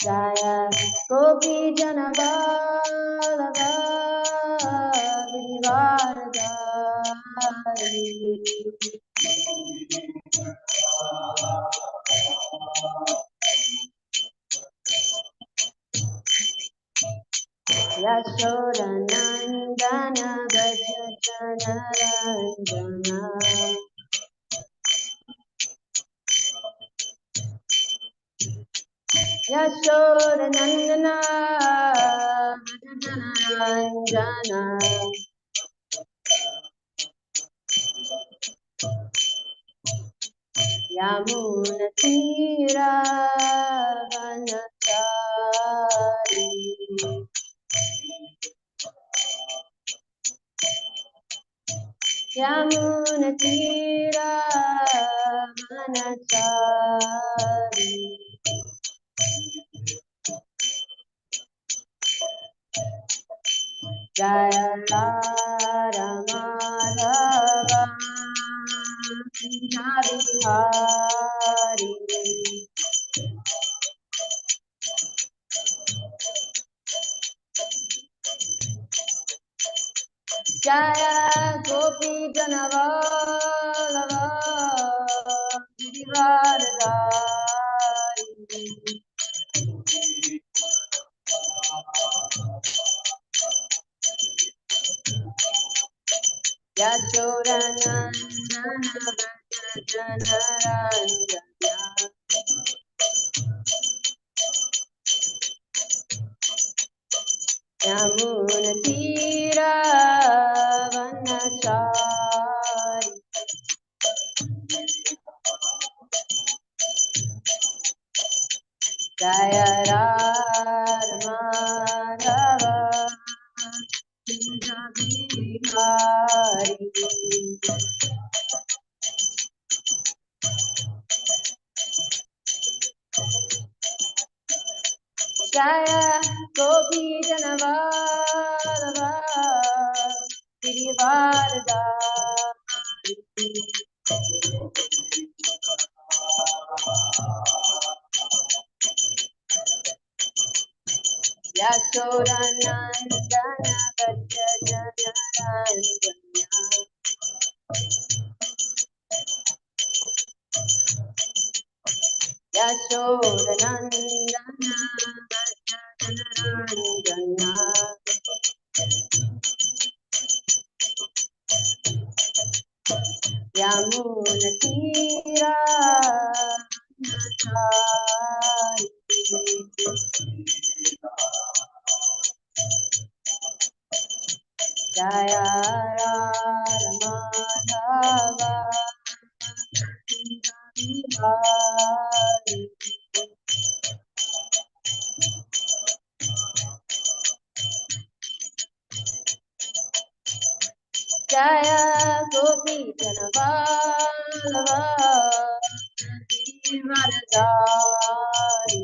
Jaya Gopi Janabalaga Girivaradari Yashoda Nandana Gaja Ranjana Yashoda Nandana Ranjana Yamuna Tira Vanachari Yamuna Tira Vanachari Jaya Radha Madhava Hari Jaya Gopi Janavallabha Girivaradari Yashoda Nandana Gaja Ranjana Yamuna Tira Vanachari Jaya Radha Madhava Hari Jaya Gopi Janavallabha Girivaradari Yashoda Nandana Gaja Ranjana Yashoda Nandana Gaja Ranjana Yamuna Tira Jaya Radha Madhava Hari Jaya Gopi Janavallabha Girivaradari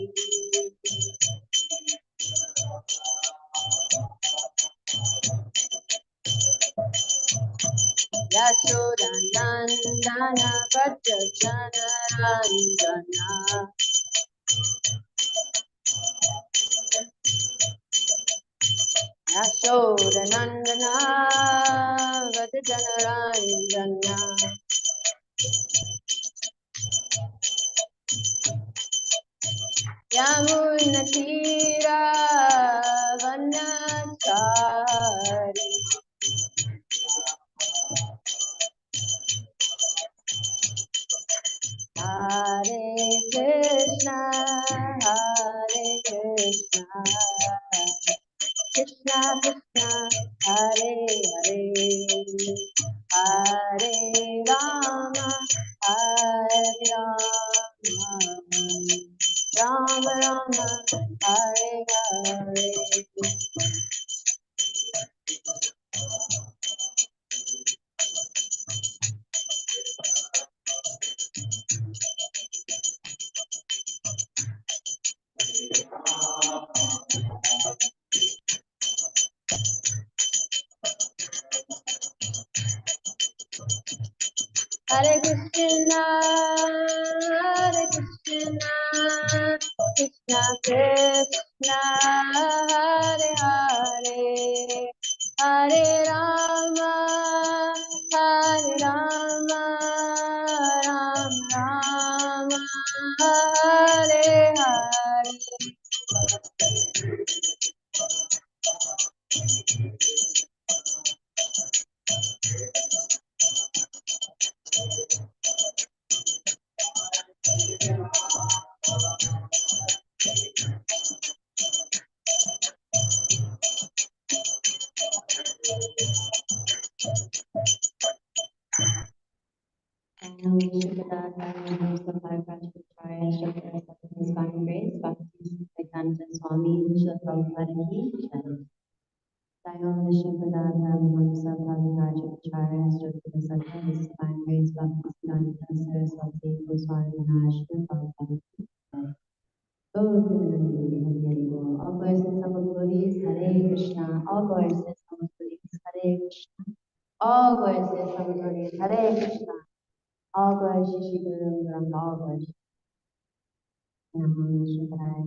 Yashoda Nandana Gaja Ranjana Yashoda Nandana Gaja Ranjana Yamuna Tira Vanachari Hare Krishna Krishna Krishna Hare Hare Hare Rama Rama Rama Hare Hare Hare Krishna Krishna Krishna Hare Hare Hare Rama Ram Rama Hare Hare. All voices of glories, Hare Krishna. All voices of glories, Hare Krishna. All voices of glories, Hare Krishna. All voices Shri Guru Brahma. All voices. Namo Shivaya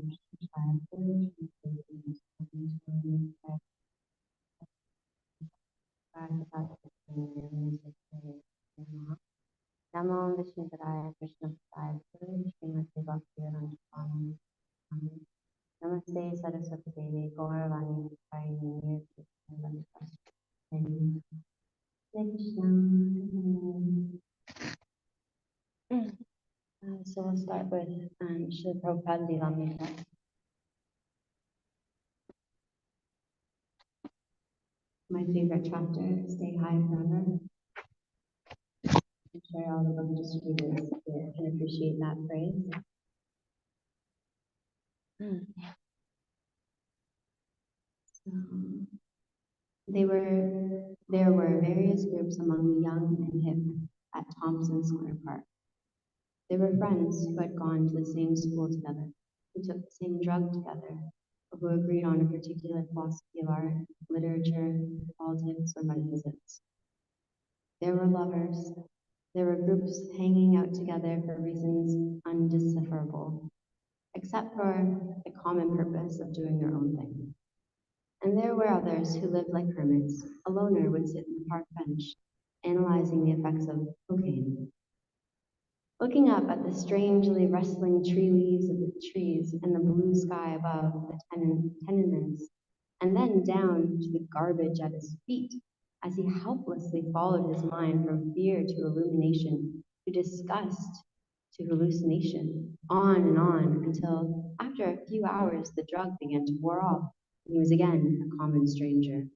Namo Vishnupadaya Krishna Padaya Srimati Bhaktivedanta Swami Namaste Saraswati Devi Gauravani Prayani Krishna. So we'll start with Srila Prabhupada Lilamrita. My favorite chapter, Stay High Forever. I'm sure all the Buddhist students here can appreciate that phrase. So, there were various groups among the young and hip at Thompson Square Park. They were friends who had gone to the same school together, who took the same drug together, or who agreed on a particular philosophy of art, literature, politics, or metaphysics. There were lovers. There were groups hanging out together for reasons undecipherable, except for the common purpose of doing their own thing. And there were others who lived like hermits. A loner would sit on the park bench, analyzing the effects of cocaine, looking up at the strangely rustling tree leaves of the trees and the blue sky above the tenements, and then down to the garbage at his feet as he helplessly followed his mind from fear to illumination, to disgust to hallucination, on until after a few hours the drug began to wear off and he was again a common stranger.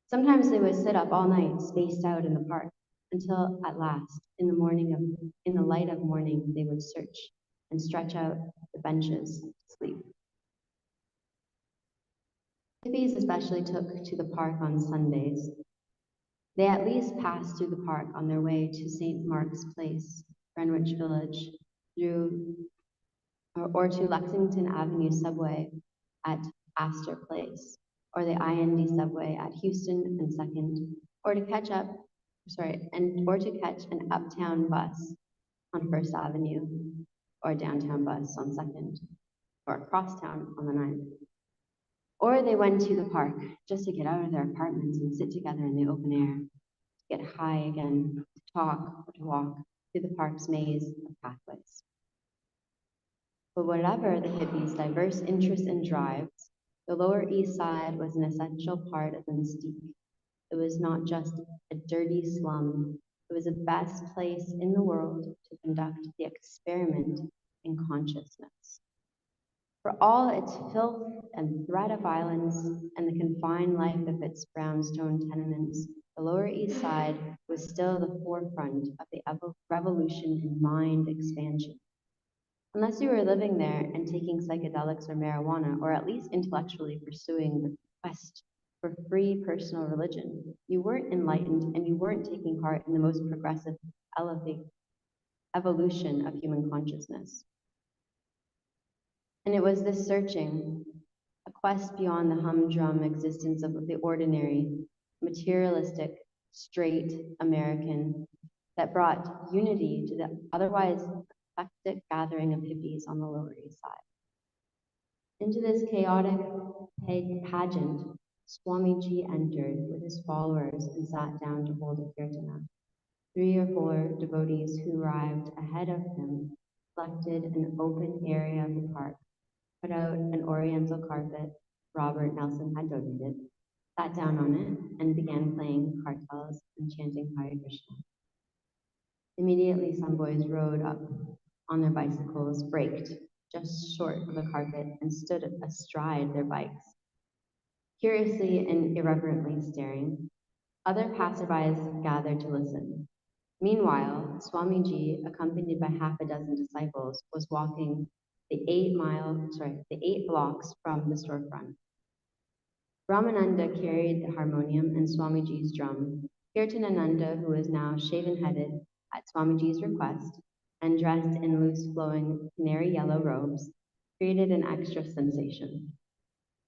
Sometimes they would sit up all night, spaced out in the park, until at last, in the light of morning, they would search and stretch out the benches to sleep. Hippies especially took to the park on Sundays. They at least passed through the park on their way to St. Mark's Place, Greenwich Village, or to Lexington Avenue subway at Astor Place, or the IND subway at Houston and Second, or to catch an uptown bus on First Avenue, or a downtown bus on Second, or across town on the 9th. Or they went to the park just to get out of their apartments and sit together in the open air, to get high again, to talk or to walk through the park's maze of pathways. But whatever the hippies' diverse interests and drives, the Lower East Side was an essential part of the mystique. It was not just a dirty slum. It was the best place in the world to conduct the experiment in consciousness. For all its filth and threat of violence and the confined life of its brownstone tenements, the Lower East Side was still the forefront of the revolution in mind expansion. Unless you were living there and taking psychedelics or marijuana, or at least intellectually pursuing the quest for free personal religion, you weren't enlightened and you weren't taking part in the most progressive evolution of human consciousness. And it was this searching, a quest beyond the humdrum existence of the ordinary, materialistic, straight American, that brought unity to the otherwise eclectic gathering of hippies on the Lower East Side. Into this chaotic pageant, Swamiji entered with his followers and sat down to hold a kirtana. 3 or 4 devotees who arrived ahead of him selected an open area of the park, put out an oriental carpet Robert Nelson had donated, sat down on it, and began playing kartals and chanting Hare Krishna. Immediately, some boys rode up on their bicycles, braked just short of the carpet, and stood astride their bikes, curiously and irreverently staring. Other passerbys gathered to listen. Meanwhile, Swamiji, accompanied by half a dozen disciples, was walking the 8 blocks from the storefront. Ramananda carried the harmonium and Swamiji's drum. Kirtanananda, who was now shaven-headed at Swamiji's request and dressed in loose-flowing canary yellow robes, created an extra sensation.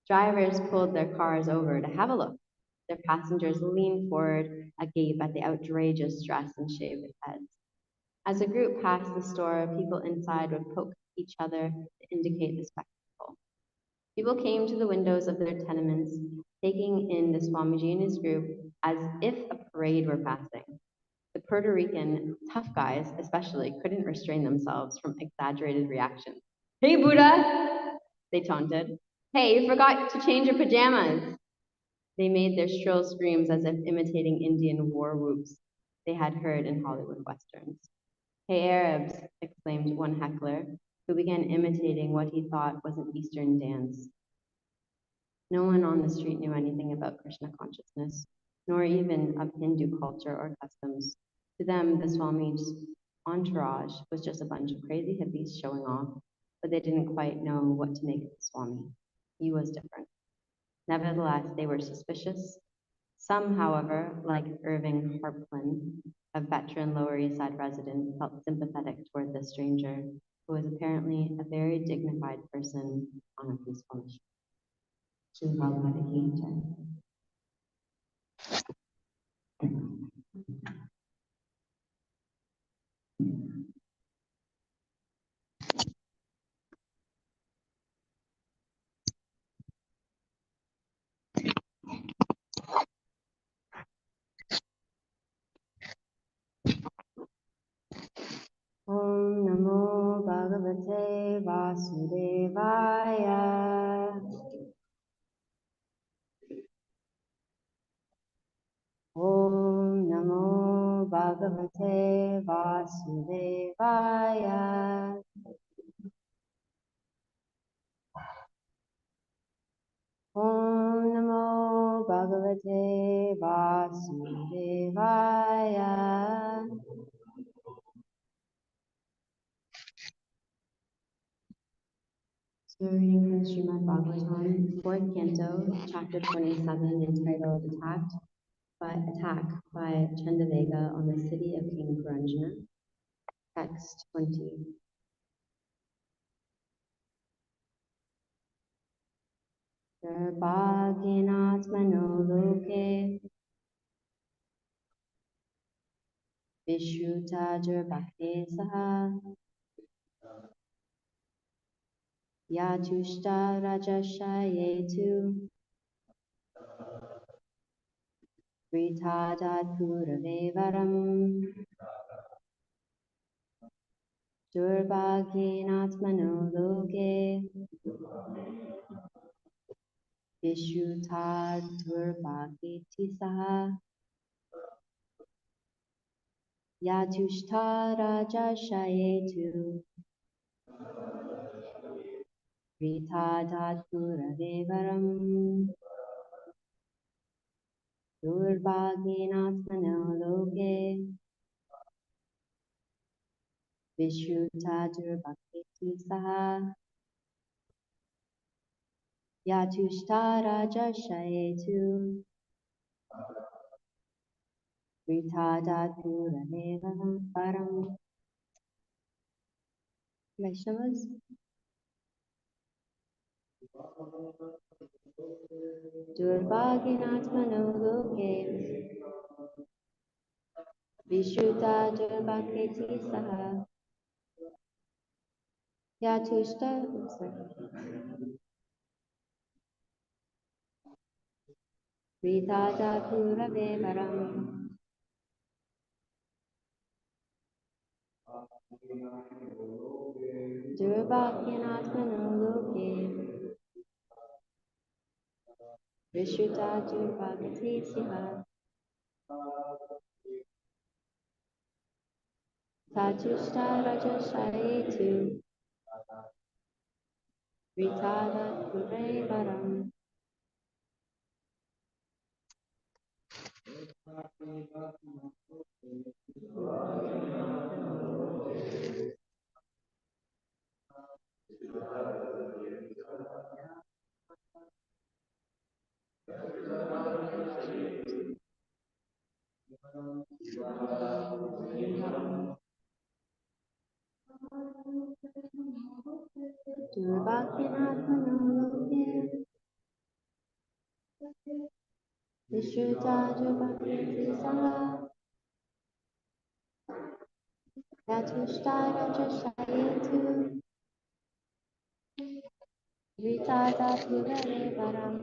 Drivers pulled their cars over to have a look. Their passengers leaned forward agape at the outrageous dress and shaved heads. As a group passed the store, people inside would poke each other to indicate the spectacle. People came to the windows of their tenements, taking in the Swamiji and his group as if a parade were passing. The Puerto Rican tough guys, especially, couldn't restrain themselves from exaggerated reactions. "Hey, Buddha!" they taunted. "Hey, you forgot to change your pajamas!" They made their shrill screams as if imitating Indian war whoops they had heard in Hollywood westerns. "Hey, Arabs!" exclaimed one heckler, who began imitating what he thought was an Eastern dance. No one on the street knew anything about Krishna consciousness, nor even of Hindu culture or customs. To them, the Swami's entourage was just a bunch of crazy hippies showing off, but they didn't quite know what to make of the Swami. He was different. Nevertheless, they were suspicious. Some, however, like Irving Harplin, a veteran Lower East Side resident, felt sympathetic toward the stranger, who was apparently a very dignified person on a peaceful mission. Srila Prabhupada Ki Jai. Om Namo Bhagavate Vasudevaya. Om Namo Bhagavate Vasudevaya. Om Namo Bhagavate Vasudevaya. So reading from Srimad Bhagavatam, 4th Canto, Chapter 27, entitled Attack by Chandavega on the city of King Puranjana. Text 20. Sarvagyanatmano loke Vishruta bhakte saha Yatushta rajashayetu Vritadat puravevaram Durvagyanatmano loke Vishruta durbhakti saha Yatushta rajashayetu Vritadat puravevaram Durvagyanatmano loke Vishruta durbhakti saha Yatushta rajashayetu Vritadat puravevaram. Vaishnavas. Durvagyanatmano loke Vishruta durbhakti saha Yatushta. Ritada Purave Varam. Durvakyanatmano Loke. Vishuta Durvakati Siha. Tatushta Rajashayetu. Ritada Purave Varam. Durvakyanatmano Loke. Vishuta Durvakati Saha. Tatushta Rajashayetu. Ritada Purave Varam.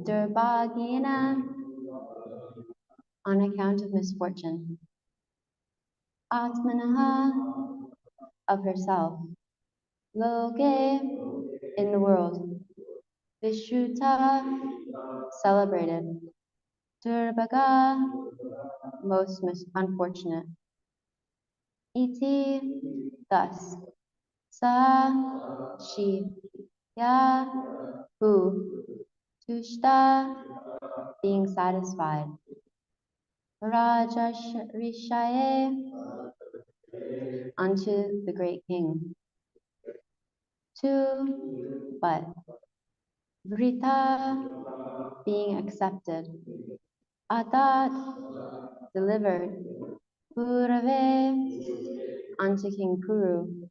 Durbagina, on account of misfortune. Atmanaha, of herself. Loke, in the world. Vishuta, celebrated. Durbaga, most unfortunate. Iti, thus. Sa, she. Ya, who. Tushta, being satisfied. Raja Rishaye, unto the great king. To, but. Vrita, being accepted. Atat, delivered. Purave, unto King Puru.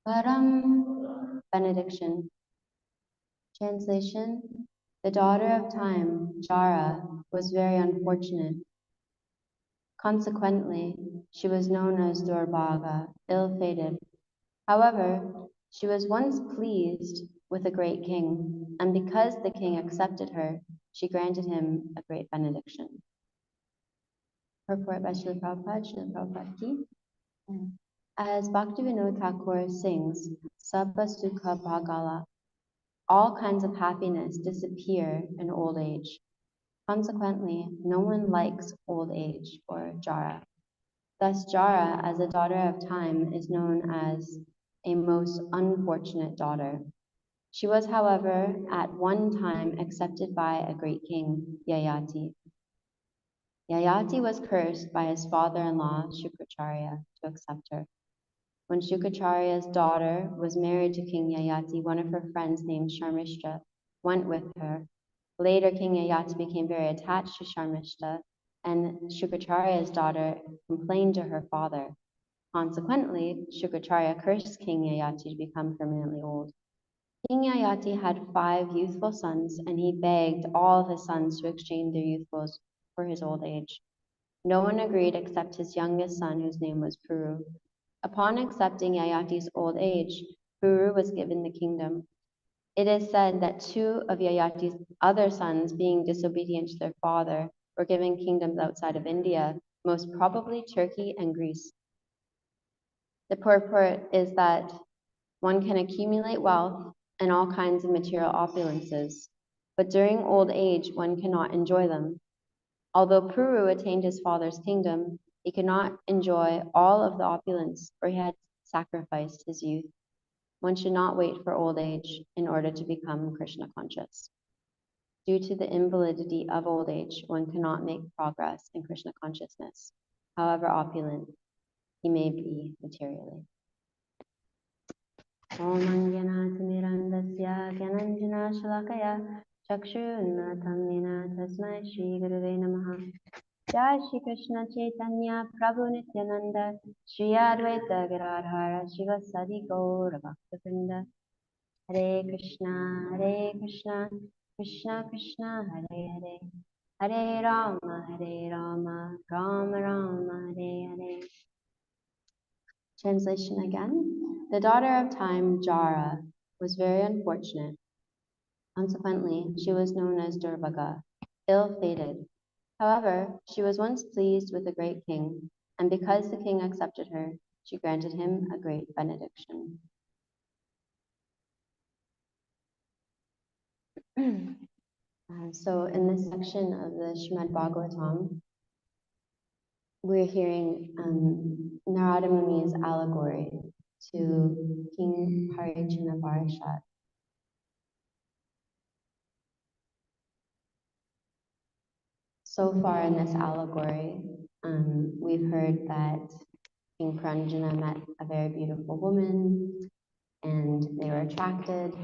Param, benediction. Translation: the daughter of time, Jara, was very unfortunate. Consequently, she was known as Durbaga, ill-fated. However, she was once pleased with a great king, and because the king accepted her, she granted him a great benediction. Purport by Srila Prabhupada Ki. As Bhaktivinoda Thakur sings, Sabba Sukha Bhagala, all kinds of happiness disappear in old age. Consequently, no one likes old age or Jara. Thus, Jara, as a daughter of time, is known as a most unfortunate daughter. She was, however, at one time accepted by a great king, Yayati. Yayati was cursed by his father-in-law, Shukracharya, to accept her. When Shukracharya's daughter was married to King Yayati, one of her friends named Sharmishta went with her. Later, King Yayati became very attached to Sharmishta, and Shukracharya's daughter complained to her father. Consequently, Shukracharya cursed King Yayati to become permanently old. King Yayati had 5 youthful sons, and he begged all of his sons to exchange their youthfuls for his old age. No one agreed except his youngest son, whose name was Puru. Upon accepting Yayati's old age, Puru was given the kingdom. It is said that 2 of Yayati's other sons, being disobedient to their father, were given kingdoms outside of India, most probably Turkey and Greece. The purport is that one can accumulate wealth and all kinds of material opulences, but during old age one cannot enjoy them. Although Puru attained his father's kingdom, he could not enjoy all of the opulence, for he had sacrificed his youth. One should not wait for old age in order to become Krishna conscious. Due to the invalidity of old age, one cannot make progress in Krishna consciousness, however opulent he may be materially. Om Anjanathmirandasya Gyananjana Shalakaya Chakshunnatam Nina Tasmai Shri Gurave Namaha. Jai Shri Krishna Chaitanya Prabhu Nityananda Shri Advaita Gadadhara Shivasadi Gaura Bhaktivinoda Hare Krishna Krishna Krishna Hare Hare Hare Rama Rama Rama Hare Hare. Translation again. The daughter of time, Jara, was very unfortunate. Consequently, she was known as Durvaga, ill-fated. However, she was once pleased with a great king, and because the king accepted her, she granted him a great benediction. So in this section of the Srimad Bhagavatam, we're hearing Narada Muni's allegory to King Parikshana Parashat. So far in this allegory, we've heard that King Pranjana met a very beautiful woman and they were attracted.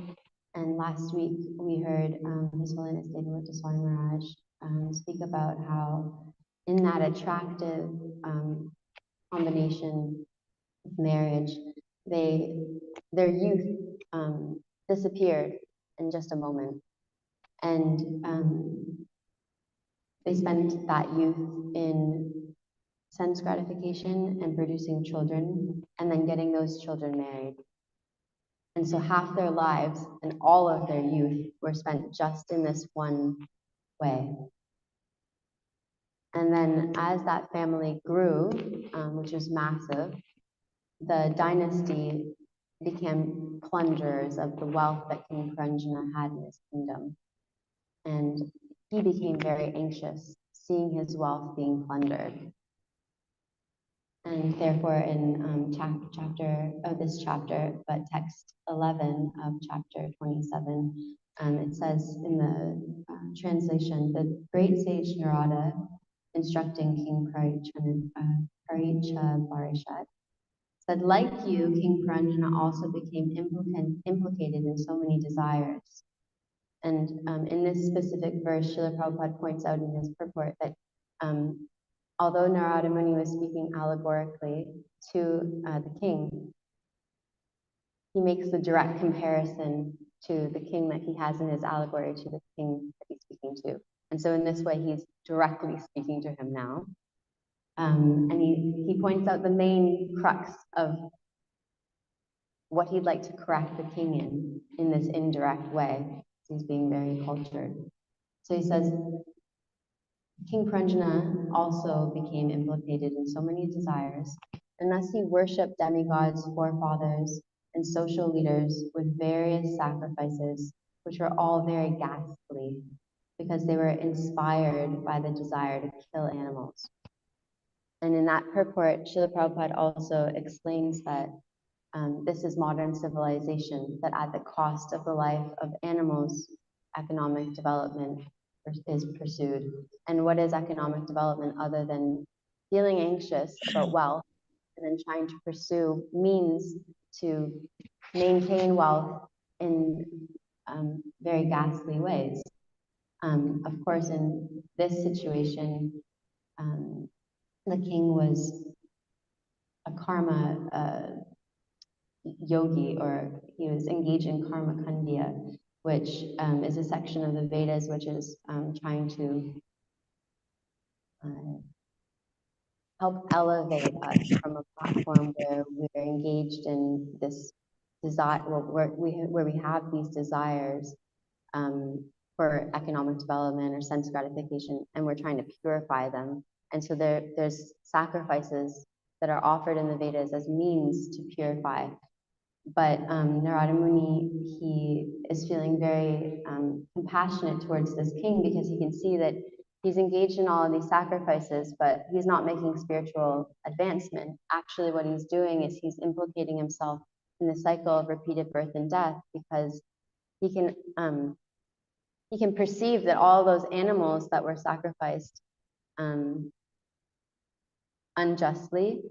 And last week we heard His Holiness Devi Swami Maharaj speak about how in that attractive combination of marriage, their youth disappeared in just a moment. And they spent that youth in sense gratification and producing children, and then getting those children married. And so half their lives and all of their youth were spent just in this one way. And then as that family grew, which was massive, the dynasty became plunderers of the wealth that King Pranjana had in his kingdom. And he became very anxious, seeing his wealth being plundered. And therefore, in this chapter, but text 11 of chapter 27, it says in the translation, the great sage Narada, instructing King Paricha Barishat, said, like you, King Pranjana also became implicated in so many desires. And in this specific verse, Srila Prabhupada points out in his purport that although Narada Muni was speaking allegorically to the king, he makes the direct comparison to the king that he has in his allegory to the king that he's speaking to. And so in this way, he's directly speaking to him now. And he points out the main crux of what he'd like to correct the king in this indirect way. He's being very cultured. So he says, King Pranjana also became implicated in so many desires, and thus he worshipped demigods, forefathers, and social leaders with various sacrifices, which were all very ghastly, because they were inspired by the desire to kill animals. And in that purport, Srila Prabhupada also explains that this is modern civilization, that at the cost of the life of animals, economic development is pursued. And what is economic development other than feeling anxious about wealth and then trying to pursue means to maintain wealth in very ghastly ways? Of course, in this situation, the king was a karma yogi, or he was engaged in karma kandya, which is a section of the Vedas which is trying to help elevate us from a platform where we're engaged in this desire, where we have these desires for economic development or sense gratification, and we're trying to purify them. And so there's sacrifices that are offered in the Vedas as means to purify. But Narada Muni, he is feeling very compassionate towards this king, because he can see that he's engaged in all of these sacrifices, but he's not making spiritual advancement. Actually, what he's doing is he's implicating himself in the cycle of repeated birth and death, because he can perceive that all those animals that were sacrificed unjustly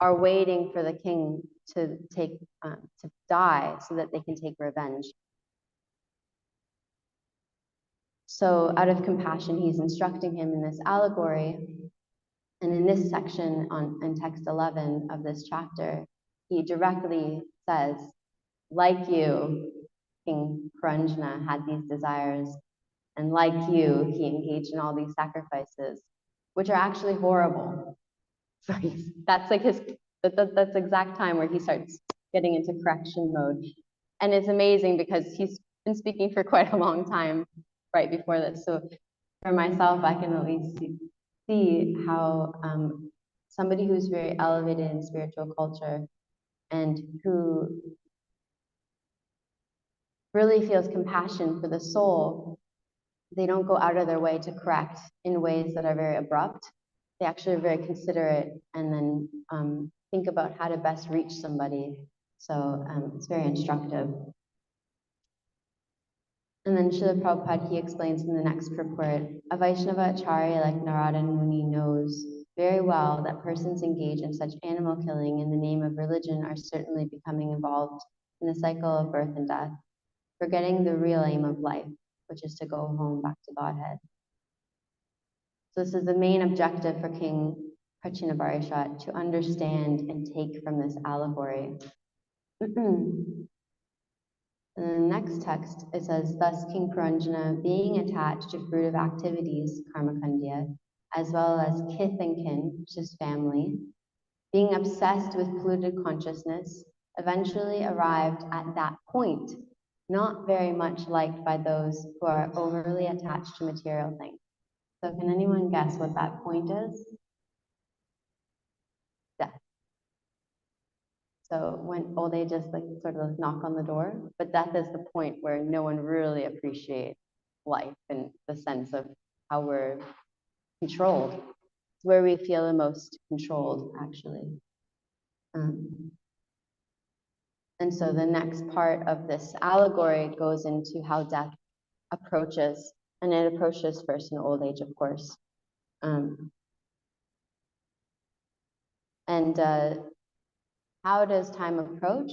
are waiting for the king to die so that they can take revenge. So out of compassion, he's instructing him in this allegory And in this section in text 11 of this chapter, he directly says, like you, King Purandjana had these desires, and like you, he engaged in all these sacrifices, which are actually horrible. So that's like that's the exact time where he starts getting into correction mode. And it's amazing because he's been speaking for quite a long time right before this. So for myself, I can at least see how somebody who's very elevated in spiritual culture and who really feels compassion for the soul, they don't go out of their way to correct in ways that are very abrupt. They actually are very considerate and then think about how to best reach somebody. So it's very instructive. And then Srila Prabhupada, he explains in the next purport, a Vaishnava Acharya like Narada Muni knows very well that persons engaged in such animal killing in the name of religion are certainly becoming involved in the cycle of birth and death, forgetting the real aim of life, which is to go home back to Godhead. So this is the main objective for King Prachinabarishat, to understand and take from this allegory. In the next text, it says, thus King Purandjana, being attached to fruitive activities, karma kandya, as well as kith and kin, which is family, being obsessed with polluted consciousness, eventually arrived at that point, not very much liked by those who are overly attached to material things. So can anyone guess what that point is? Death. So when old age is like sort of knock on the door, but death is the point where no one really appreciates life and the sense of how we're controlled. It's where we feel the most controlled, actually. And so the next part of this allegory goes into how death approaches, and it approaches first in old age, of course. How does time approach?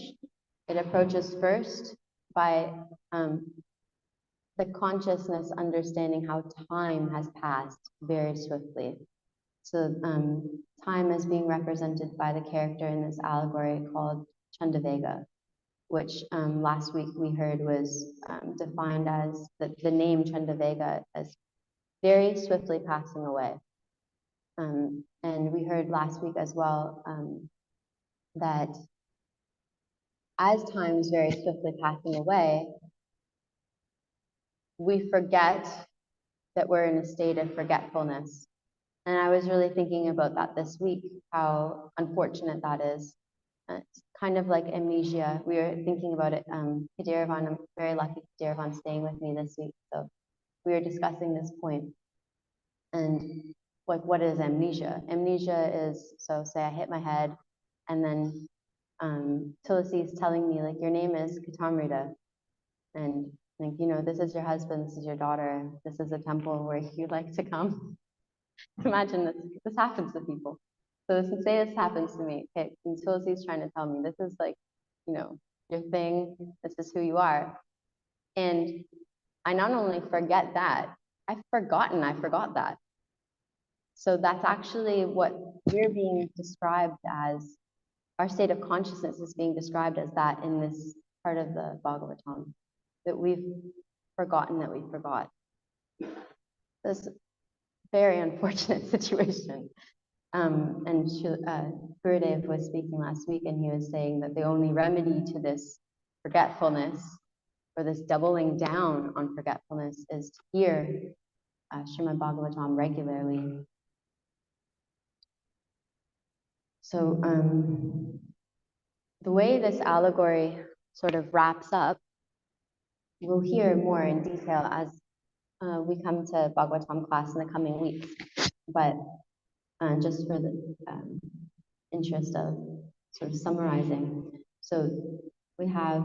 It approaches first by the consciousness understanding how time has passed very swiftly. So time is being represented by the character in this allegory called Chandavega, which last week we heard was defined as the name Chandavega as very swiftly passing away. And we heard last week as well that as time is very swiftly passing away, we forget that we're in a state of forgetfulness. And I was really thinking about that this week, how unfortunate that is. It's kind of like amnesia. We were thinking about it. Kadiravan, I'm very lucky Kadiravan's staying with me this week. So we were discussing this point. And like, what is amnesia? Amnesia is, so say I hit my head and then Tulsi is telling me like, your name is Kathamrita. And like, you know, this is your husband, this is your daughter, this is a temple where you'd like to come. Imagine this happens to people. So say this happens to me. Okay, and Tulsi's trying to tell me this is like, you know, your thing, this is who you are. And I not only forget that, I forgot that. So that's actually what we're being described as, our state of consciousness is being described as that in this part of the Bhagavatam, that we've forgotten that we forgot. This very unfortunate situation. And Gurudev was speaking last week, and he was saying that the only remedy to this forgetfulness, or this doubling down on forgetfulness, is to hear Srimad Bhagavatam regularly. So the way this allegory sort of wraps up, we'll hear more in detail as we come to Bhagavatam class in the coming weeks. But just for the interest of sort of summarizing. So we have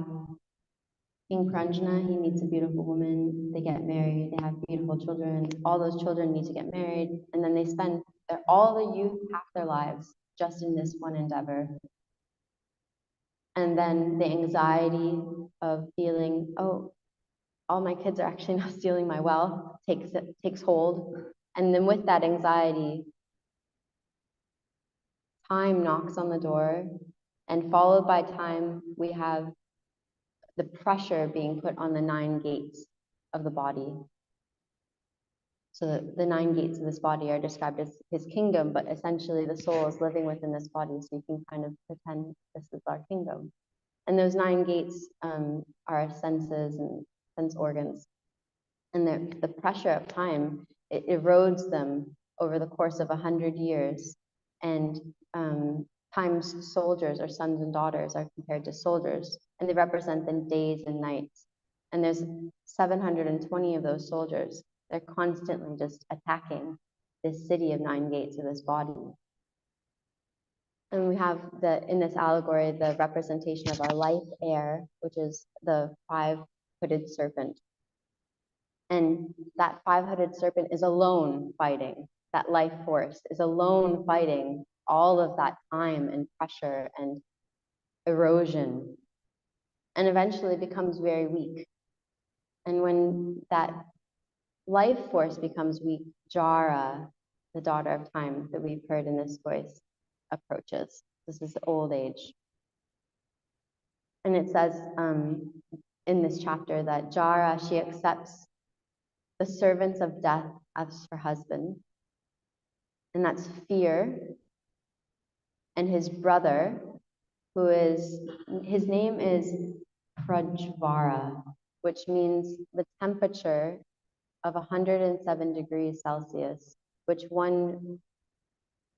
King Purandjana, he meets a beautiful woman, they get married, they have beautiful children, all those children need to get married, and then they spend all the youth, half their lives, just in this one endeavor. And then the anxiety of feeling, oh, all my kids are actually now stealing my wealth, takes hold. And then with that anxiety, time knocks on the door, and followed by time, we have the pressure being put on the 9 gates of the body. So the 9 gates of this body are described as his kingdom, but essentially the soul is living within this body, so you can kind of pretend this is our kingdom. And those 9 gates are our senses and sense organs. And the pressure of time, it erodes them over the course of 100 years. And time's soldiers or sons and daughters are compared to soldiers, and they represent the days and nights. And there's 720 of those soldiers. They're constantly just attacking this city of 9 gates of this body. And we have in this allegory, the representation of our life air, which is the 5-hooded serpent. And that 5-hooded serpent is alone fighting. That life force is alone fighting all of that time and pressure and erosion, and eventually becomes very weak. And when that life force becomes weak, Jara, the daughter of time that we've heard in this voice, approaches. This is old age. And it says in this chapter that Jara, she accepts the servants of death as her husband, and that's fear. And his brother, his name is Prajvara, which means the temperature of 107 degrees Celsius, which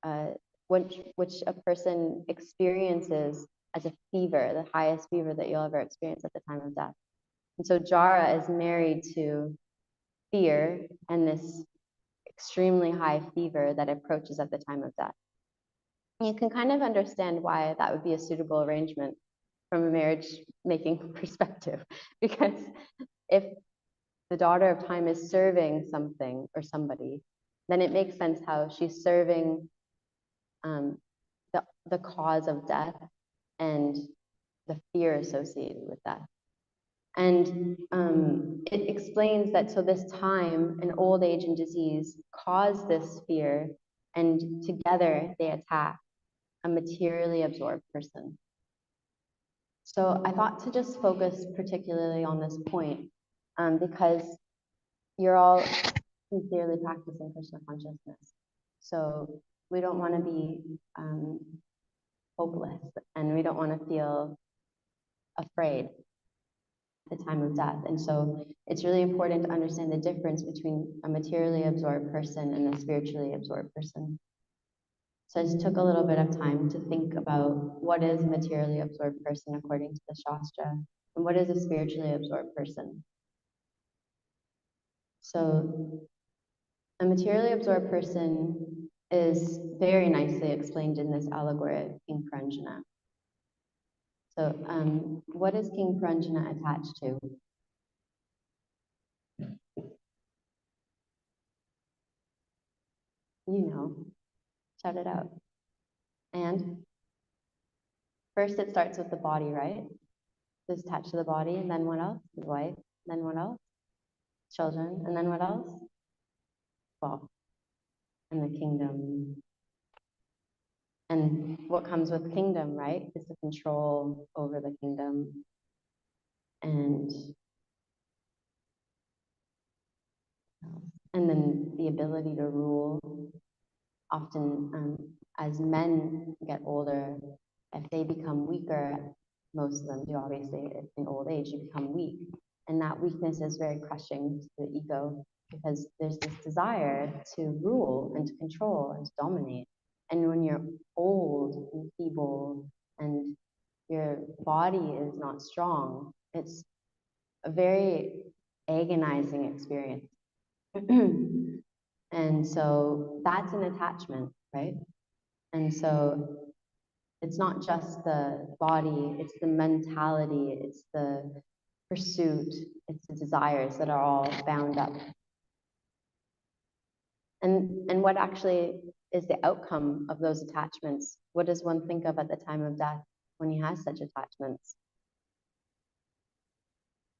a person experiences as a fever, the highest fever that you'll ever experience at the time of death. And so Jara is married to fear and this extremely high fever that approaches at the time of death. You can kind of understand why that would be a suitable arrangement from a marriage making perspective, because if the daughter of time is serving something or somebody, then it makes sense how she's serving the cause of death and the fear associated with death. And it explains that so this time and old age and disease cause this fear, and together they attack a materially absorbed person. So I thought to just focus particularly on this point because you're all sincerely practicing Krishna consciousness. So we don't want to be hopeless, and we don't want to feel afraid at the time of death. And so it's really important to understand the difference between a materially absorbed person and a spiritually absorbed person. So I just took a little bit of time to think about what is a materially absorbed person according to the Shastra, and what is a spiritually absorbed person. So a materially absorbed person is very nicely explained in this allegory of King Pranjana. So what is King Pranjana attached to? You know, shout it out. And first it starts with the body, right? It's attached to the body, and then what else? His wife, then what else? Children, and then what else? Well, and the kingdom. And what comes with kingdom, right, is the control over the kingdom. And then the ability to rule. Often, as men get older, if they become weaker, most of them do, obviously, in old age, you become weak. And that weakness is very crushing to the ego, because there's this desire to rule and to control and to dominate. And when you're old and feeble and your body is not strong, it's a very agonizing experience. And so that's an attachment, right? And so it's not just the body, it's the mentality, it's the pursuit, it's the desires that are all bound up. And what actually is the outcome of those attachments? What does one think of at the time of death when he has such attachments?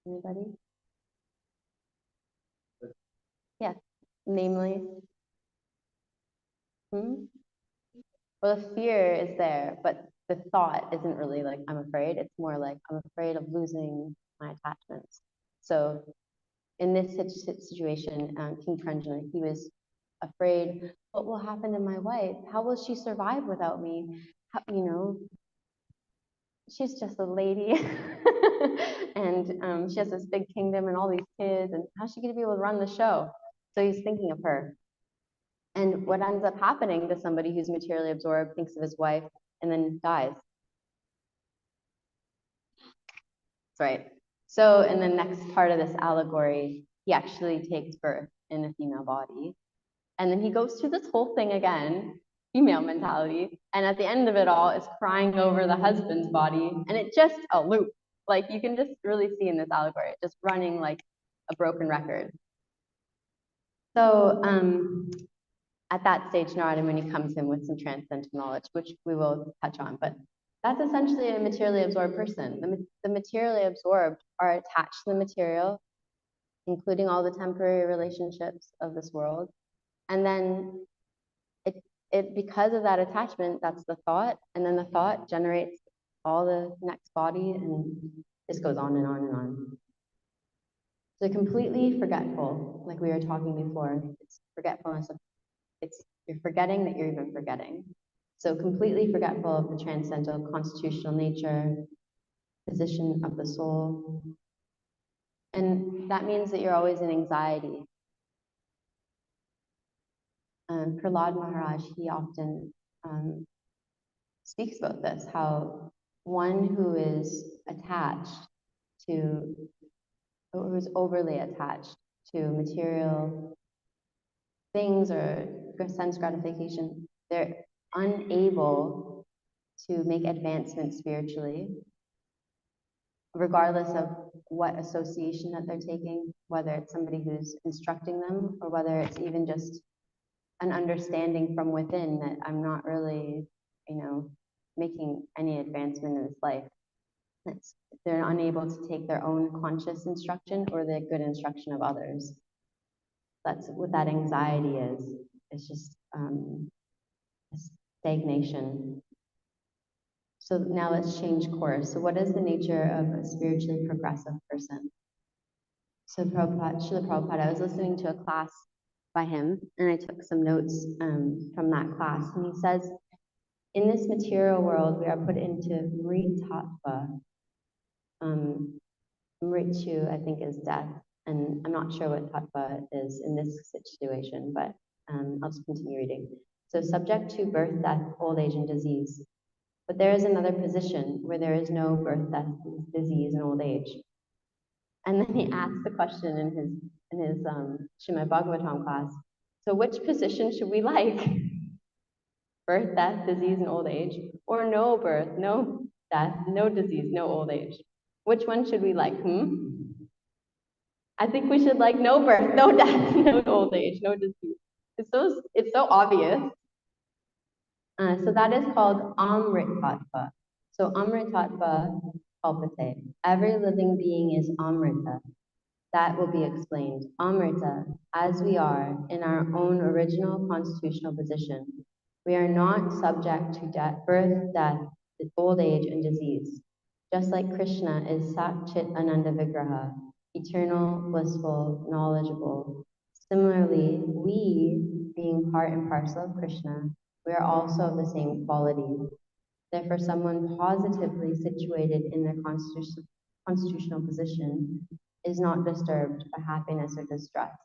Anybody? Yeah, namely. Well, the fear is there, but the thought isn't really like, I'm afraid. It's more like, I'm afraid of losing my attachments. So in this situation, King Trenchant, he was afraid, what will happen to my wife? How will she survive without me? How, she's just a lady and she has this big kingdom and all these kids, and how's she going to be able to run the show? So he's thinking of her. And what ends up happening to somebody who's materially absorbed, thinks of his wife, and then dies. That's right. So in the next part of this allegory, he actually takes birth in a female body. And then he goes through this whole thing again, female mentality. And at the end of it all is crying over the husband's body. And it just a loop. Like you can just really see in this allegory, just running like a broken record. So at that stage, Narada Muni comes in with some transcendental knowledge, which we will touch on. But that's essentially a materially absorbed person. The materially absorbed are attached to the material, including all the temporary relationships of this world. And then because of that attachment, that's the thought, and then the thought generates all the next body, and this goes on and on and on. So completely forgetful, like we were talking before, it's forgetfulness of, you're forgetting that you're even forgetting. So completely forgetful of the transcendental constitutional nature, position of the soul. And that means that you're always in anxiety. Prahlad Maharaj, he often speaks about this, how one who is attached to, or who's overly attached to material things or sense gratification, they're unable to make advancements spiritually, regardless of what association that they're taking, whether it's somebody who's instructing them or whether it's even just an understanding from within that I'm not really, making any advancement in this life. They're unable to take their own conscious instruction or the good instruction of others. That's what that anxiety is. It's just stagnation. So now let's change course. So what is the nature of a spiritually progressive person? So Srila Prabhupada, I was listening to a class by him, and I took some notes from that class. And he says, in this material world, we are put into Mritatva. Mritu, I think, is death. And I'm not sure what Tattva is in this situation, but I'll just continue reading. So subject to birth, death, old age, and disease. But there is another position where there is no birth, death, disease, and old age. And then he asks the question in his Srimad Bhagavatam class. So which position should we like? Birth, death, disease, and old age, or no birth, no death, no disease, no old age? Which one should we like? I think we should like no birth, no death, no old age, no disease. It's so obvious. So that is called Amritattva. So Amritattva palpite. Every living being is Amrita. That will be explained. Amrita, as we are in our own original constitutional position, we are not subject to birth, death, old age, and disease. Just like Krishna is Sat Chit Ananda Vigraha, eternal, blissful, knowledgeable. Similarly, we, being part and parcel of Krishna, we are also of the same quality. Therefore, someone positively situated in their constitutional position is not disturbed by happiness or distress.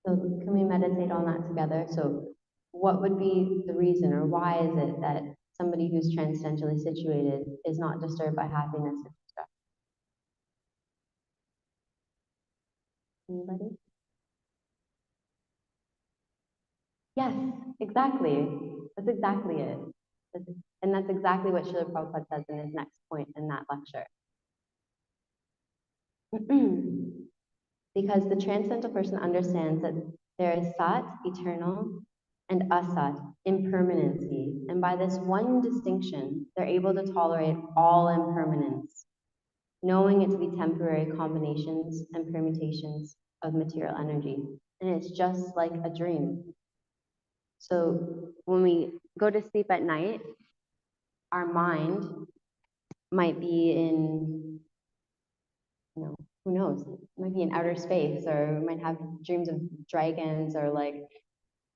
So can we meditate on that together? So what would be the reason, or why is it that somebody who's transcendently situated is not disturbed by happiness or distress? Anybody? Yes, exactly. That's exactly it. And that's exactly what Srila Prabhupada says in his next point in that lecture. Because the transcendental person understands that there is Sat, eternal, and Asat, impermanency. And by this one distinction, they're able to tolerate all impermanence, knowing it to be temporary combinations and permutations of material energy. And it's just like a dream. So when we go to sleep at night, our mind might be in, who knows, it might be in outer space, or we might have dreams of dragons, or like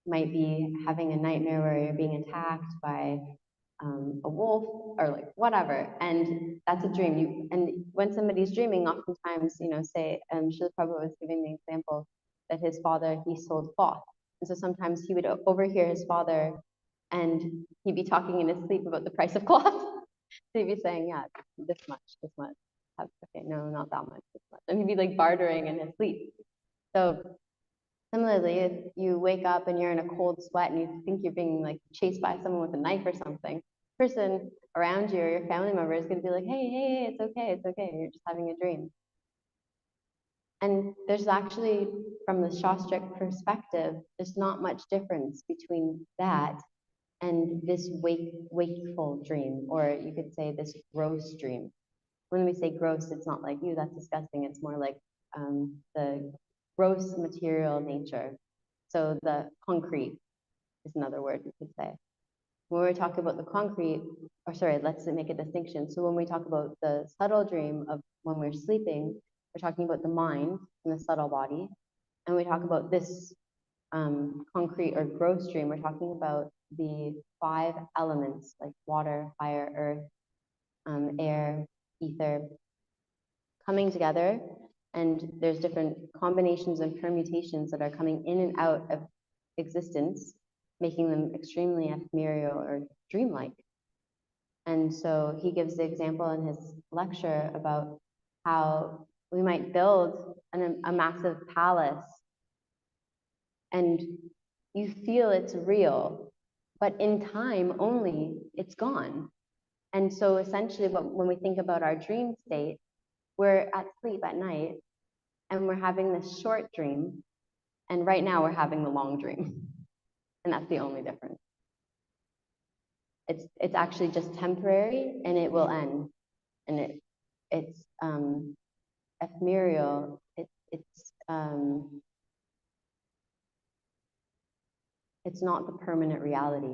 might be having a nightmare where you're being attacked by a wolf, or like whatever, and that's a dream. And when somebody's dreaming, oftentimes, say, Srila Prabhupada was giving the example that his father, he sold cloth, and so sometimes he would overhear his father, and he'd be talking in his sleep about the price of cloth. So he'd be saying, yeah, this much, this much. Okay, no, not that much, this much. And he'd be like bartering in his sleep. So similarly, if you wake up and you're in a cold sweat and you think you're being like chased by someone with a knife or something, the person around you or your family member is going to be like, hey, hey, it's okay, it's okay. You're just having a dream. And there's actually, from the Shastric perspective, there's not much difference between that and this wakeful dream, or you could say this gross dream. When we say gross, it's not like, you, that's disgusting. It's more like the gross material nature. So the concrete is another word we could say. When we talk about the concrete, or sorry, let's make a distinction. So when we talk about the subtle dream of when we're sleeping, we're talking about the mind and the subtle body. And we talk about this concrete or gross dream, we're talking about the 5 elements like water, fire, earth, air, ether, coming together, and there's different combinations and permutations that are coming in and out of existence, making them extremely ephemeral or dreamlike. And so he gives the example in his lecture about how we might build a massive palace and you feel it's real, but in time only, it's gone. And so essentially when we think about our dream state, we're at sleep at night and we're having this short dream, and right now we're having the long dream. And that's the only difference. It's actually just temporary and it will end. And it's ephemeral. It's not the permanent reality.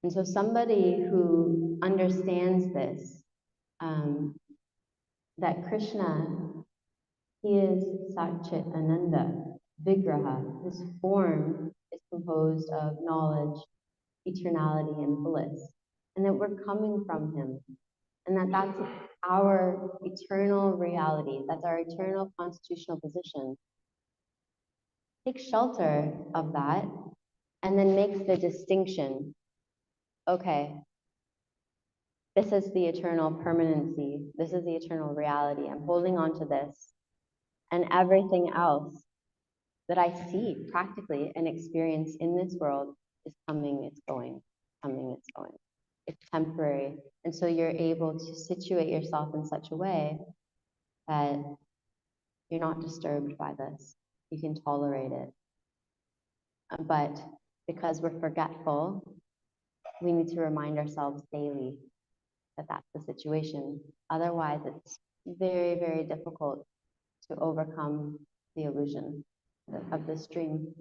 And so somebody who understands this, that Krishna, he is Satchit Ananda, Vigraha. His form is composed of knowledge, eternality, and bliss. And that we're coming from him. And that's our eternal reality. That's our eternal constitutional position. Take shelter of that and then make the distinction. Okay, this is the eternal permanency. This is the eternal reality. I'm holding on to this. And everything else that I see practically and experience in this world is coming, it's going, coming, it's going. It's temporary. And so you're able to situate yourself in such a way that you're not disturbed by this. You can tolerate it. But because we're forgetful, we need to remind ourselves daily that that's the situation. Otherwise, it's very, very difficult to overcome the illusion of this dream.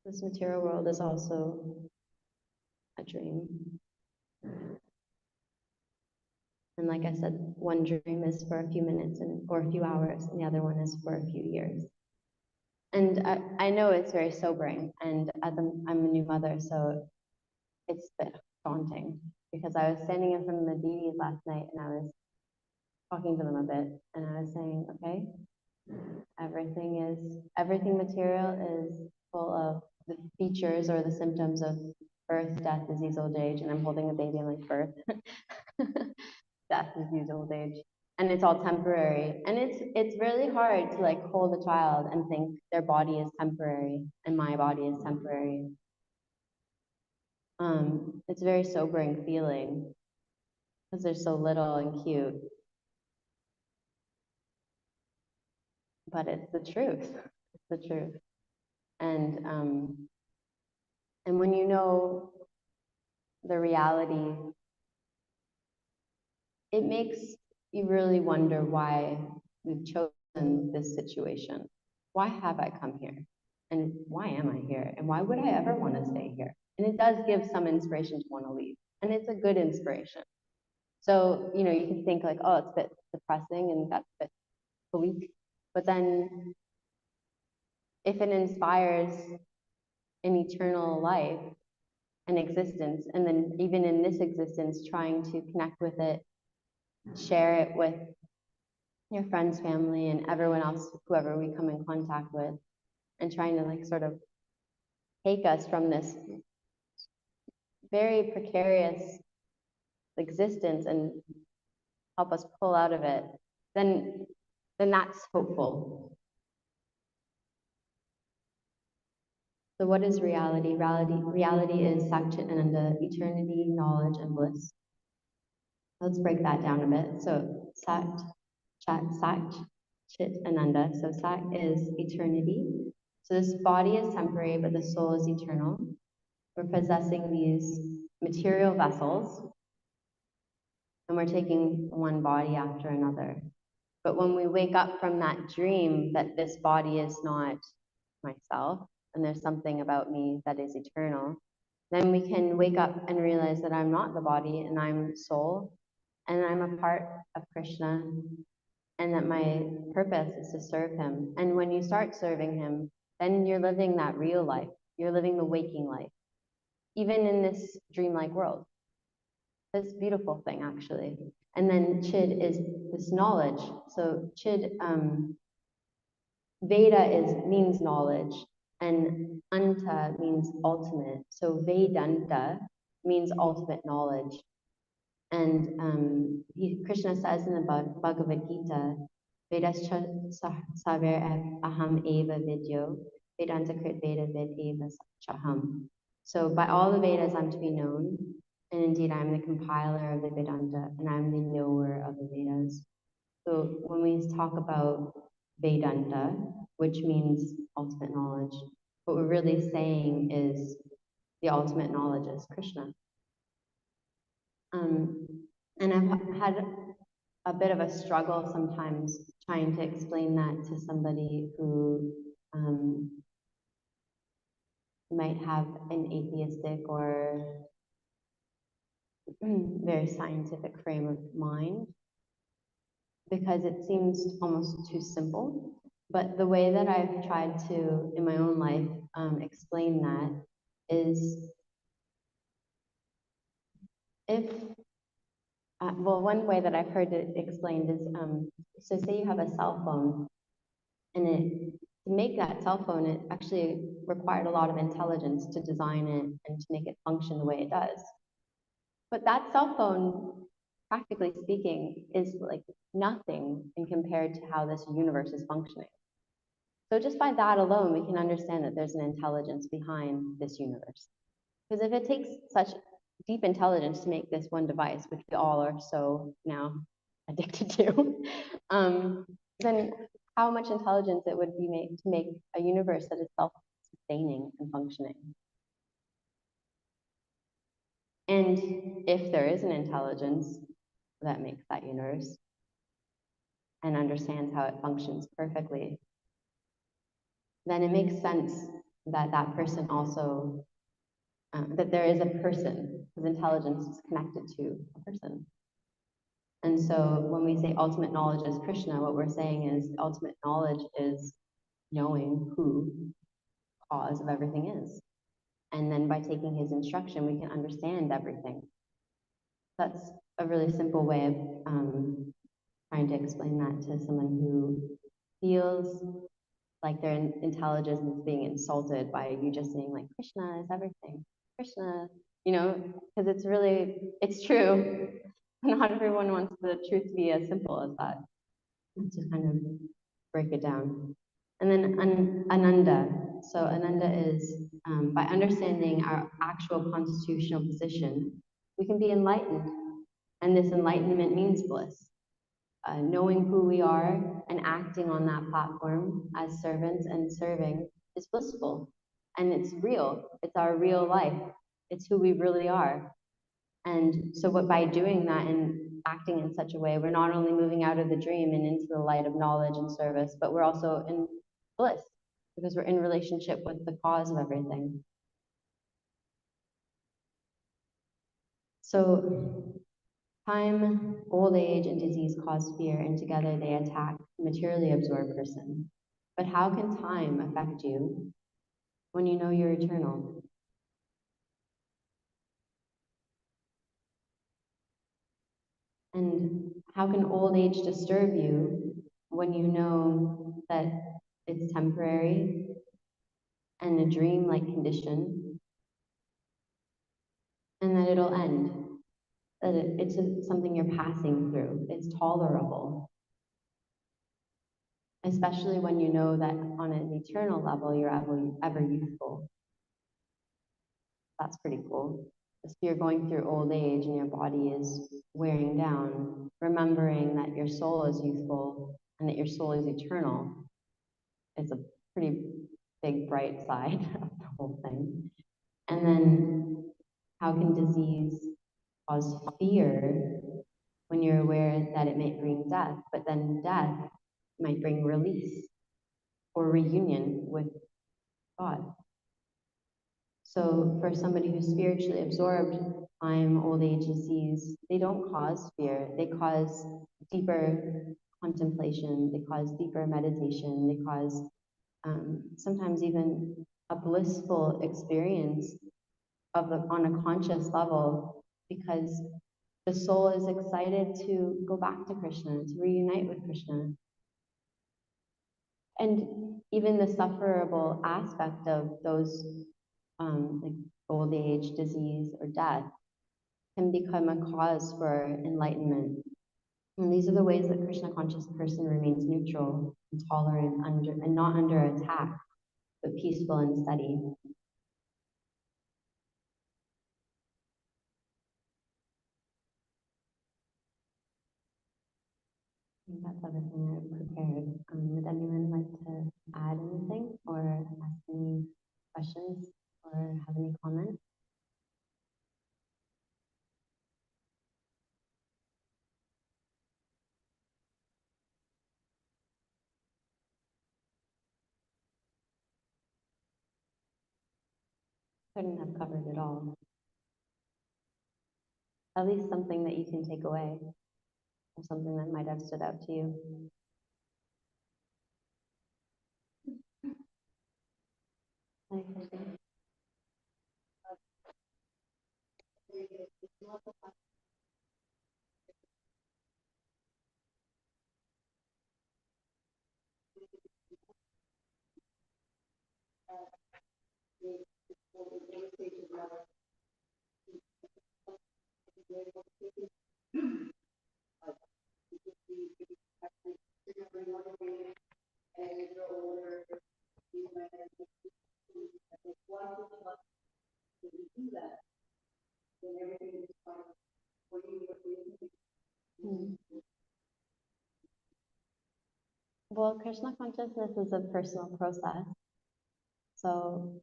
This material world is also a dream. And like I said, one dream is for a few minutes or a few hours, and the other one is for a few years. And I know it's very sobering, and I'm a new mother, so it's a bit daunting, because I was standing in front of the Devis last night and I was talking to them a bit, and I was saying, okay, everything material is full of the features or the symptoms of birth, death, disease, old age, and I'm holding a baby. I'm like, birth, death, disease, old age, and it's all temporary. And it's really hard to like hold a child and think their body is temporary and my body is temporary. It's a very sobering feeling because they're so little and cute, but it's the truth. It's the truth. And And when you know the reality, it makes you really wonder why we've chosen this situation. Why have I come here? And why am I here? And why would I ever want to stay here? And it does give some inspiration to want to leave. And it's a good inspiration. So, you know, you can think like, oh, it's a bit depressing and that's a bit bleak. But then if it inspires an eternal life and existence, and then even in this existence, trying to connect with it, share it with your friends, family, and everyone else, whoever we come in contact with, and trying to like sort of take us from this very precarious existence and help us pull out of it, then that's hopeful. So what is reality? Reality is Sakchit Ananda, eternity, knowledge, and bliss. Let's break that down a bit. So Sat, Chit Ananda. So Sat is eternity. So this body is temporary, but the soul is eternal. We're possessing these material vessels, and we're taking one body after another. But when we wake up from that dream that this body is not myself, and there's something about me that is eternal, then we can wake up and realize that I'm not the body and I'm soul, and I'm a part of Krishna, and that my purpose is to serve him. And when you start serving him, then you're living that real life. You're living the waking life, even in this dreamlike world. This beautiful thing, actually. And then Chid is this knowledge. So Chid, Veda means knowledge, and Anta means ultimate. So Vedanta means ultimate knowledge. And Krishna says in the Bhagavad Gita, Vedascha saver aham eva vidyo, Vedanta krit veda vid eva chaham. So by all the Vedas I'm to be known, and indeed I'm the compiler of the Vedanta, and I'm the knower of the Vedas. So when we talk about Vedanta, which means ultimate knowledge, what we're really saying is the ultimate knowledge is Krishna. And I've had a bit of a struggle sometimes trying to explain that to somebody who might have an atheistic or very scientific frame of mind, because it seems almost too simple. But the way that I've tried to, in my own life, explain that is if well, one way that I've heard it explained is, so say you have a cell phone, and to make that cell phone, it actually required a lot of intelligence to design it and to make it function the way it does. But that cell phone, practically speaking, is like nothing in compared to how this universe is functioning. So just by that alone, we can understand that there's an intelligence behind this universe. Because if it takes such deep intelligence to make this one device, which we all are so now addicted to, then how much intelligence it would be made to make a universe that is self-sustaining and functioning. And if there is an intelligence that makes that universe and understands how it functions perfectly, then it makes sense that that person also that there is a person, because intelligence is connected to a person. And so when we say ultimate knowledge is Krishna, what we're saying is ultimate knowledge is knowing who cause of everything is. And then by taking his instruction, we can understand everything. That's a really simple way of trying to explain that to someone who feels like their intelligence is being insulted by you just saying like, Krishna is everything. Krishna, you know, because it's true. Not everyone wants the truth to be as simple as that. To kind of break it down. And then Ananda. So Ananda is by understanding our actual constitutional position, we can be enlightened. And this enlightenment means bliss. Knowing who we are and acting on that platform as servants and serving is blissful. And it's real. It's our real life. It's who we really are. And so by doing that and acting in such a way, we're not only moving out of the dream and into the light of knowledge and service, but we're also in bliss because we're in relationship with the cause of everything. So time, old age, and disease cause fear, and together they attack the materially absorbed person. But how can time affect you when you know you're eternal? And how can old age disturb you when you know that it's temporary and a dream-like condition and that it'll end, that it's something you're passing through, it's tolerable, especially when you know that on an eternal level, you're ever youthful. That's pretty cool. If you're going through old age and your body is wearing down, remembering that your soul is youthful and that your soul is eternal is a pretty big bright side of the whole thing. And then how can disease cause fear when you're aware that it might bring death, but then death might bring release or reunion with God? So for somebody who's spiritually absorbed, time, old age, disease, they don't cause fear. They cause deeper contemplation. They cause deeper meditation. They cause sometimes even a blissful experience on a conscious level, because the soul is excited to go back to Krishna, to reunite with Krishna. And even the sufferable aspect of those like old age, disease, or death can become a cause for enlightenment. And these are the ways that Krishna conscious person remains neutral and tolerant and not under attack, but peaceful and steady. I think that's everything I've prepared. Would anyone like to add anything or ask any questions or have any comments? Couldn't have covered it all. At least something that you can take away or something that might have stood out to you. Hmm. Well, Krishna consciousness is a personal process. So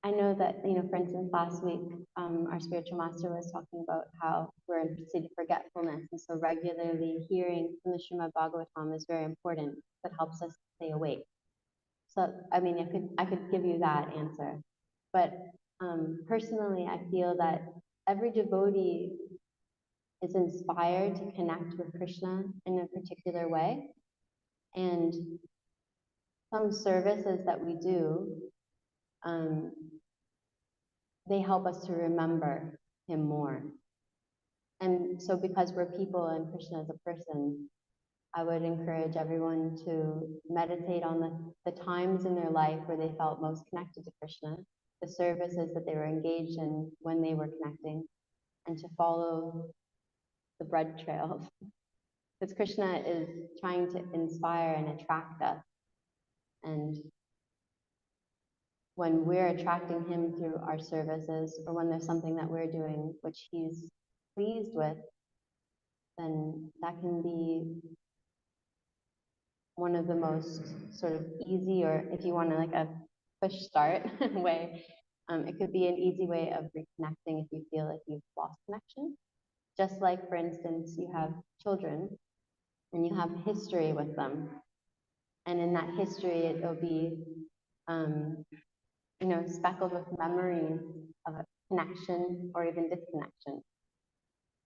I know that, for instance, last week, our spiritual master was talking about how we're in state of forgetfulness. And so regularly hearing from the Srimad Bhagavatam is very important. That helps us stay awake. So, I mean, I could give you that answer. But personally, I feel that every devotee is inspired to connect with Krishna in a particular way. And some services that we do, they help us to remember him more. And so because we're people and Krishna is a person, I would encourage everyone to meditate on the times in their life where they felt most connected to Krishna, the services that they were engaged in when they were connecting, and to follow the bread trails. Because Krishna is trying to inspire and attract us. And when we're attracting him through our services, or when there's something that we're doing which he's pleased with, then that can be one of the most sort of easy, or if you want to like push start way. It could be an easy way of reconnecting if you feel like you've lost connection. Just like, for instance, you have children and you have history with them. And in that history, it'll be, speckled with memories of a connection or even disconnection.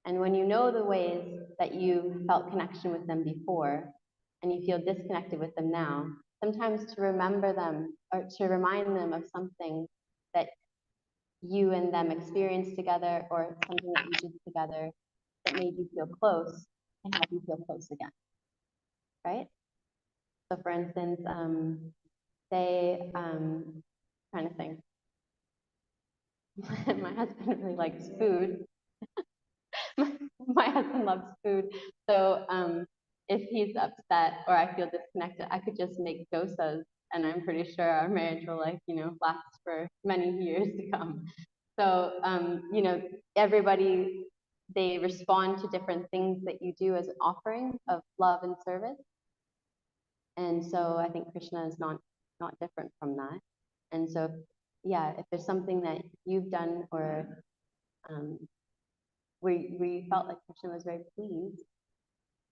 And when you know the ways that you felt connection with them before, and you feel disconnected with them now, sometimes to remember them or to remind them of something that you and them experienced together or something that you did together that made you feel close can help you feel close again, right? So for instance, say, trying to think, my husband really likes food. My husband loves food. So if he's upset or I feel disconnected, I could just make dosas and I'm pretty sure our marriage will last for many years to come. So, everybody, they respond to different things that you do as an offering of love and service. And so I think Krishna is not different from that. And so, yeah, if there's something that you've done or where you felt like Krishna was very pleased,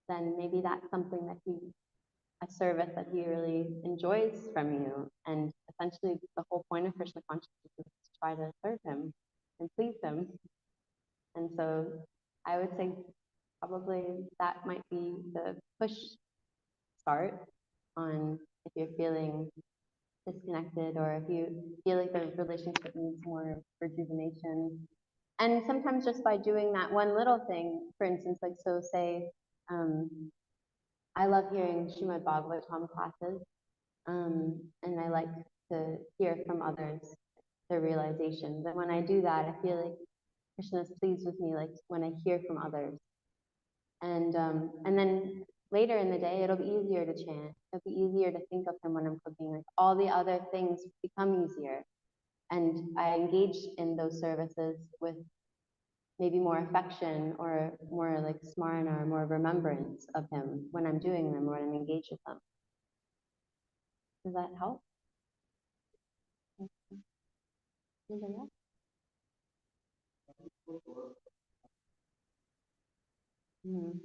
then maybe that's something that a service that he really enjoys from you. And essentially the whole point of Krishna consciousness is to try to serve him and please him. And so I would say probably that might be the push start on if you're feeling disconnected or if you feel like the relationship needs more rejuvenation. And sometimes just by doing that one little thing, for instance, like so say, I love hearing Srimad Bhagavatam classes, and I like to hear from others their realizations. And when I do that, I feel like Krishna is pleased with me, like when I hear from others. And then later in the day, it'll be easier to chant. It'll be easier to think of him when I'm cooking. Like all the other things become easier. And I engage in those services with maybe more affection or more like smarana or more remembrance of him when I'm doing them or when I'm engaged with them. Does that help? Anybody else? Mm-hmm.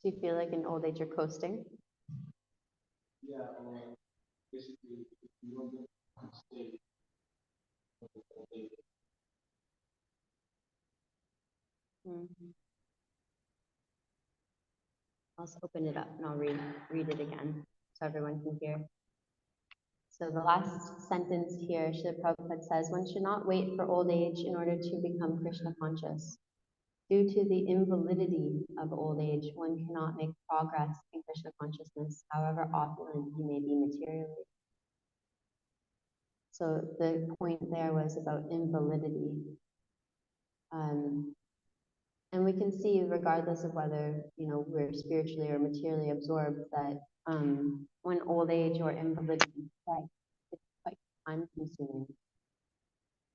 Do you feel like in old age you're coasting? Mm-hmm. I'll just open it up and I'll read it again so everyone can hear. So the last sentence here, Srila Prabhupada says, one should not wait for old age in order to become Krishna conscious. Due to the invalidity of old age, one cannot make progress in Krishna consciousness, however opulent he may be materially. So the point there was about invalidity. And we can see, regardless of whether we're spiritually or materially absorbed, that when old age or invalidity strikes, it's quite time-consuming.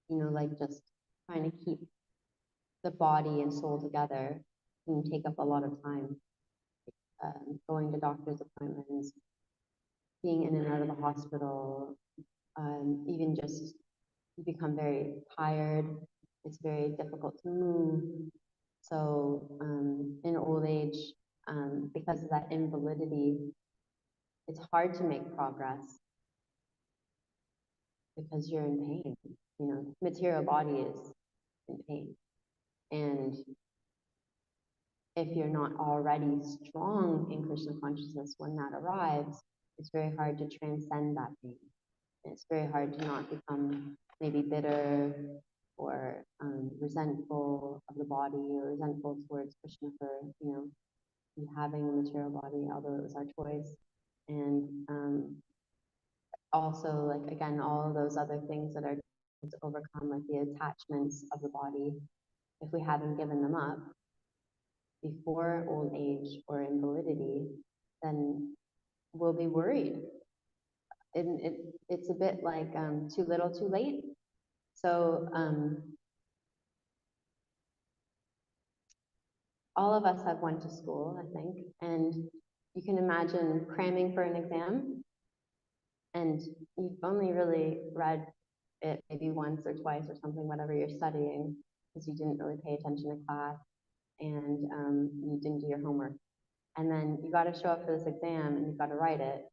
Like just trying to keep the body and soul together can take up a lot of time. Going to doctor's appointments, being in and out of the hospital, even just become very tired. It's very difficult to move. So in old age, because of that invalidity, it's hard to make progress because you're in pain. Material body is in pain. And if you're not already strong in Krishna consciousness when that arrives, it's very hard to transcend that pain. And it's very hard to not become maybe bitter or resentful of the body, or resentful towards Krishna for, having a material body, although it was our choice. And also, like, again, all of those other things that are to overcome, like the attachments of the body, if we haven't given them up before old age or invalidity, then we'll be worried. It's a bit like too little, too late. So all of us have went to school, I think, and you can imagine cramming for an exam, and you've only really read it maybe once or twice or something, whatever you're studying, because you didn't really pay attention to class, and you didn't do your homework. And then you got to show up for this exam and you've got to write it,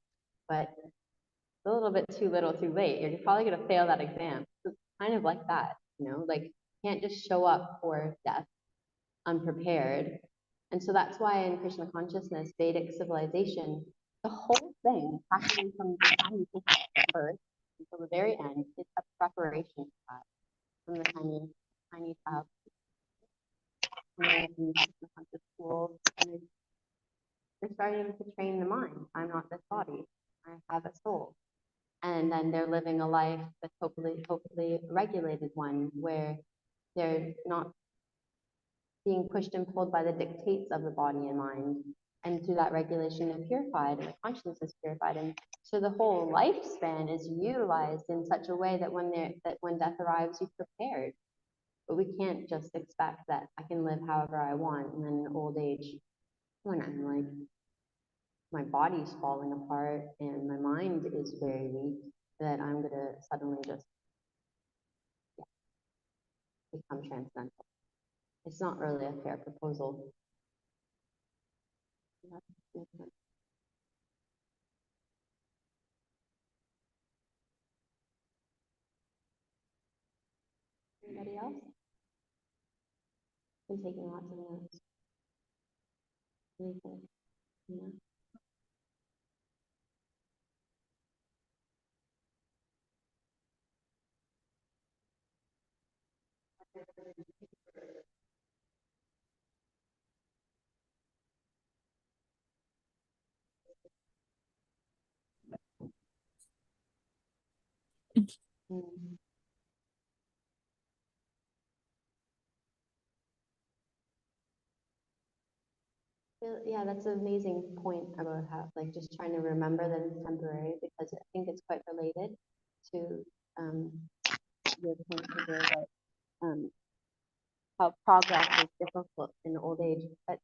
but it's a little bit too little, too late. You're probably going to fail that exam. It's kind of like that, like you can't just show up for death unprepared. And so that's why in Krishna consciousness, Vedic civilization, the whole thing, practically from the time you take birth until the very end, is a preparation for that. From the time you have Krishna conscious school, and they're starting to train the mind. I'm not this body. I have a soul. And then they're living a life that's hopefully a regulated one, where they're not being pushed and pulled by the dictates of the body and mind. And through that regulation, they're purified, and the consciousness is purified. And so the whole lifespan is utilized in such a way that when death arrives, you've prepared. But we can't just expect that I can live however I want, and then in old age, when I'm like, my body's falling apart and my mind is very weak, that I'm gonna suddenly just become transcendental. It's not really a fair proposal. Anybody else? Been taking lots of notes. Anything? Yeah. Mm. Yeah, that's an amazing point about how, like, just trying to remember that it's temporary, because I think it's quite related to your point here about how progress is difficult in old age. But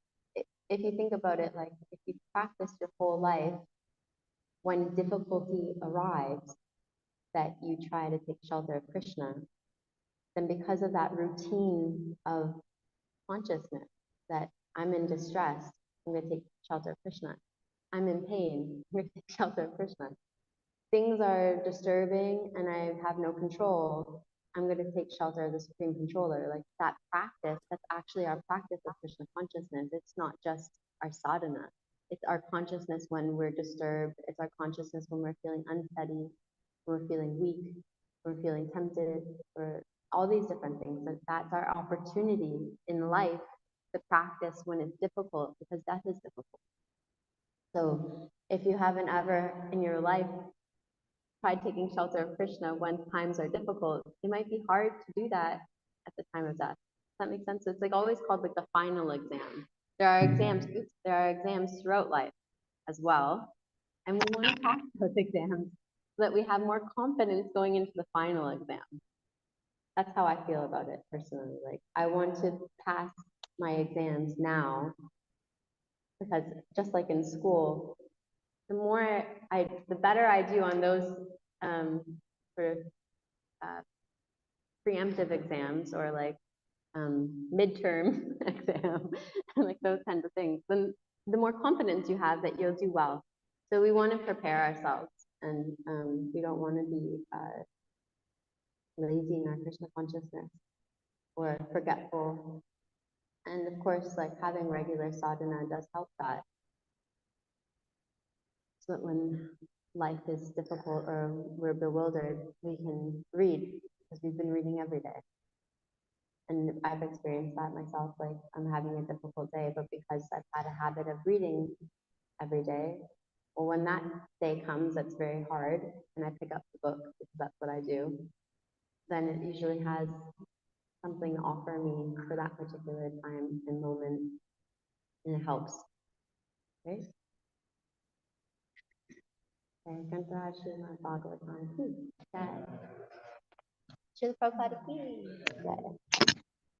if you think about it, like, if you practice your whole life, when difficulty arrives, that you try to take shelter of Krishna, then because of that routine of consciousness, that I'm in distress, I'm going to take shelter of Krishna. I'm in pain, I'm going to take shelter of Krishna. Things are disturbing and I have no control, I'm going to take shelter of the Supreme Controller. Like, that practice, that's actually our practice of Krishna consciousness. It's not just our sadhana. It's our consciousness when we're disturbed. It's our consciousness when we're feeling unsteady, when we're feeling weak, when we're feeling tempted, or all these different things. That's our opportunity in life to practice when it's difficult, because death is difficult. So if you haven't ever in your life tried taking shelter of Krishna when times are difficult, it might be hard to do that at the time of death. Does that make sense? So it's like always called like the final exam. There are exams throughout life as well. And we want to pass those exams so that we have more confidence going into the final exam. That's how I feel about it personally. Like, I want to pass my exams now, because just like in school, the better I do on those sort of preemptive exams, or like midterm exam, like those kinds of things, then the more confidence you have that you'll do well. So we want to prepare ourselves, and we don't want to be lazy in our Krishna consciousness or forgetful. And of course, like, having regular sadhana does help that, so that when life is difficult or we're bewildered, we can read, because we've been reading every day. And I've experienced that myself, like I'm having a difficult day, but because I've had a habit of reading every day, well, when that day comes that's very hard and I pick up the book because that's what I do, then it usually has something to offer me for that particular time and moment, and it helps, right? Okay, Ganta Srimad Bhagavatam ki jai. Srila Prabhupada ki jai.